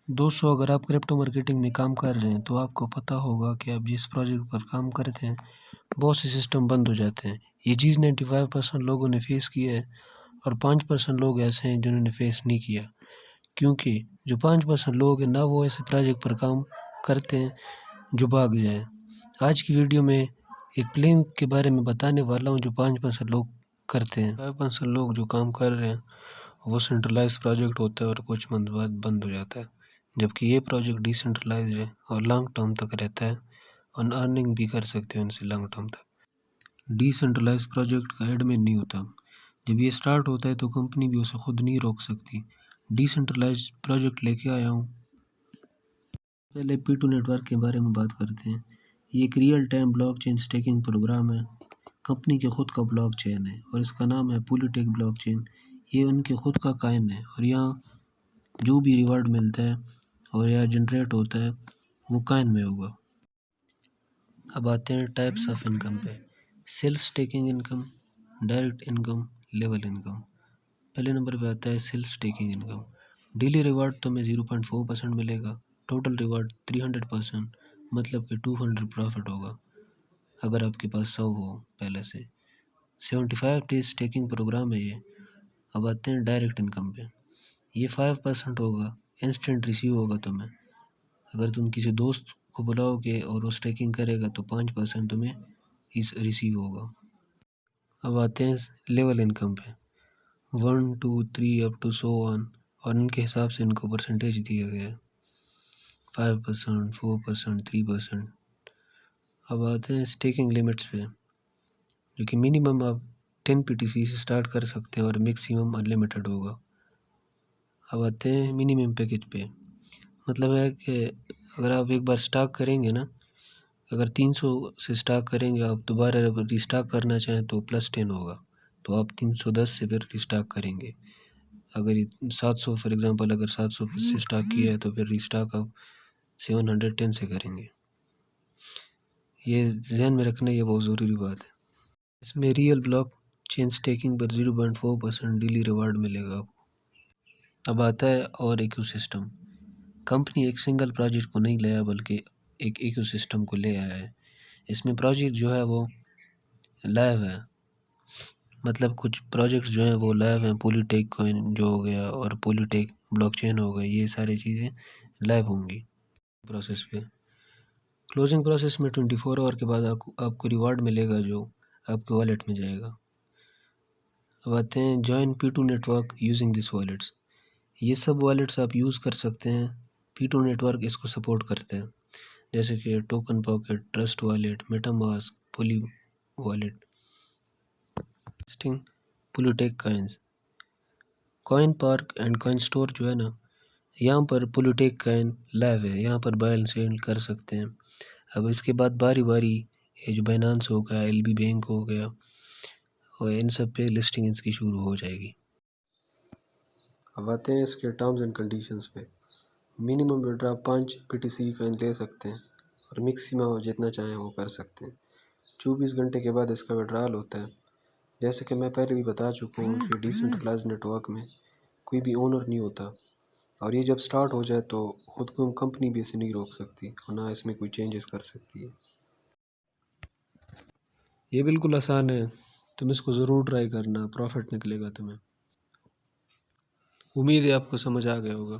दोस्तों, अगर आप क्रिप्टो मार्केटिंग में काम कर रहे हैं तो आपको पता होगा कि आप जिस प्रोजेक्ट पर काम करते हैं बहुत से सिस्टम बंद हो जाते हैं। ये चीज़ 95% लोगों ने फेस किया है और 5% लोग ऐसे हैं जिन्होंने फेस नहीं किया। क्योंकि जो 5% लोग हैं ना, वो ऐसे प्रोजेक्ट पर काम करते हैं जो भाग जाए। आज की वीडियो में एक प्लेन के बारे में बताने वाला हूँ जो 5% लोग करते हैं। 5% लोग जो काम कर रहे हैं वो सेंट्रलाइज प्रोजेक्ट होता है और कुछ मंथ बाद बंद हो जाता है, जबकि ये प्रोजेक्ट डिसेंट्रलाइज्ड है और लॉन्ग टर्म तक रहता है और अर्निंग भी कर सकते हैं उनसे लॉन्ग टर्म तक। डिसेंट्रलाइज प्रोजेक्ट का एडमिन नहीं होता। जब ये स्टार्ट होता है तो कंपनी भी उसे खुद नहीं रोक सकती। डिसेंट्रलाइज प्रोजेक्ट लेके आया हूँ। पहले P2 नेटवर्क के बारे में बात करते हैं। ये एक real time blockchain staking program है। कंपनी के खुद का ब्लॉकचेन है और इसका नाम है पॉलीटेक ब्लॉकचेन। ये उनके खुद का कॉइन है और यहाँ जो भी रिवार्ड मिलता है और या जनरेट होता है वो कॉइन में होगा। अब आते हैं टाइप्स ऑफ इनकम पे। Self staking income, direct income, level income. पहले नंबर पे आता है self staking income. Daily reward तुम्हें 0.4% मिलेगा। टोटल रिवार्ड 300%, मतलब कि 200 प्रॉफिट होगा अगर आपके पास 100 हो पहले से। 75 डेज स्टेकिंग प्रोग्राम है ये। अब आते हैं डायरेक्ट इनकम पे। ये 5% होगा, इंस्टेंट रिसीव होगा तुम्हें। अगर तुम किसी दोस्त को बुलाओगे और वो स्टेकिंग करेगा तो 5% तुम्हें इस रिसीव होगा। अब आते हैं लेवल इनकम पे। 1, 2, 3 अप टू सो ऑन, और इनके हिसाब से इनको परसेंटेज दिया गया है। 5%, 4%, 3%। अब आते हैं स्टेकिंग लिमिट्स पे, जो कि मिनिमम आप 10 PTC से स्टार्ट कर सकते हैं और मैक्सिमम अनलिमिटेड होगा। अब आते हैं मिनिमम पैकेज पे। मतलब है कि अगर आप एक बार स्टॉक करेंगे ना, अगर 300 से स्टॉक करेंगे, आप दोबारा रिस्टॉक करना चाहें तो +10 होगा, तो आप 310 से फिर रिस्टॉक करेंगे। अगर 700 फॉर एग्जांपल, अगर 700 से स्टॉक किया है तो फिर रिस्टॉक आप 710 से करेंगे। ये ध्यान में रखना, ये बहुत ज़रूरी बात है। इसमें रियल ब्लॉक चेन स्टेकिंग पर 0.4% डेली रिवार्ड मिलेगा आपको। अब आता है और इकोसिस्टम। कंपनी एक सिंगल प्रोजेक्ट को नहीं लाया बल्कि एक इकोसिस्टम को ले आया है। इसमें प्रोजेक्ट जो है वो लाइव है, मतलब कुछ प्रोजेक्ट्स जो हैं वो लाइव हैं। पॉलीटेक कॉइन जो हो गया और पॉलीटेक ब्लॉकचेन हो गई, ये सारी चीज़ें लाइव होंगी प्रोसेस पे। क्लोजिंग प्रोसेस में 24 आवर के बाद आपको रिवार्ड मिलेगा जो आपके वॉलेट में जाएगा। अब आते हैं join P2 network using this wallets. ये सब वॉलेट्स आप यूज़ कर सकते हैं। P2 नेटवर्क इसको सपोर्ट करते हैं, जैसे कि Token Pocket, Trust Wallet, MetaMask, Poly Wallet. Polytech coins, Coin Park and Coin Store जो है ना, यहाँ पर पॉलीटेक कॉइन लाइव है, यहाँ पर बाय एंड सेल कर सकते हैं। अब इसके बाद बारी बारी ये जो बाइनेंस हो गया, LB बैंक हो गया, और इन सब पे लिस्टिंग इसकी शुरू हो जाएगी। अब आते हैं इसके टर्म्स एंड कंडीशंस पे। मिनिमम विड्रॉ 5 PTC कॉइन ले सकते हैं और मैक्सिमम जितना चाहें वो कर सकते हैं। 24 घंटे के बाद इसका विड्रॉल होता है। जैसे कि मैं पहले भी बता चुका हूँ कि डिसेंट्रलाइज्ड नेटवर्क में कोई भी ओनर नहीं होता, और ये जब स्टार्ट हो जाए तो खुद को कंपनी भी इसे नहीं रोक सकती और ना इसमें कोई चेंजेस कर सकती है। ये बिल्कुल आसान है, तुम इसको ज़रूर ट्राई करना, प्रॉफिट निकलेगा तुम्हें। उम्मीद है आपको समझ आ गया होगा।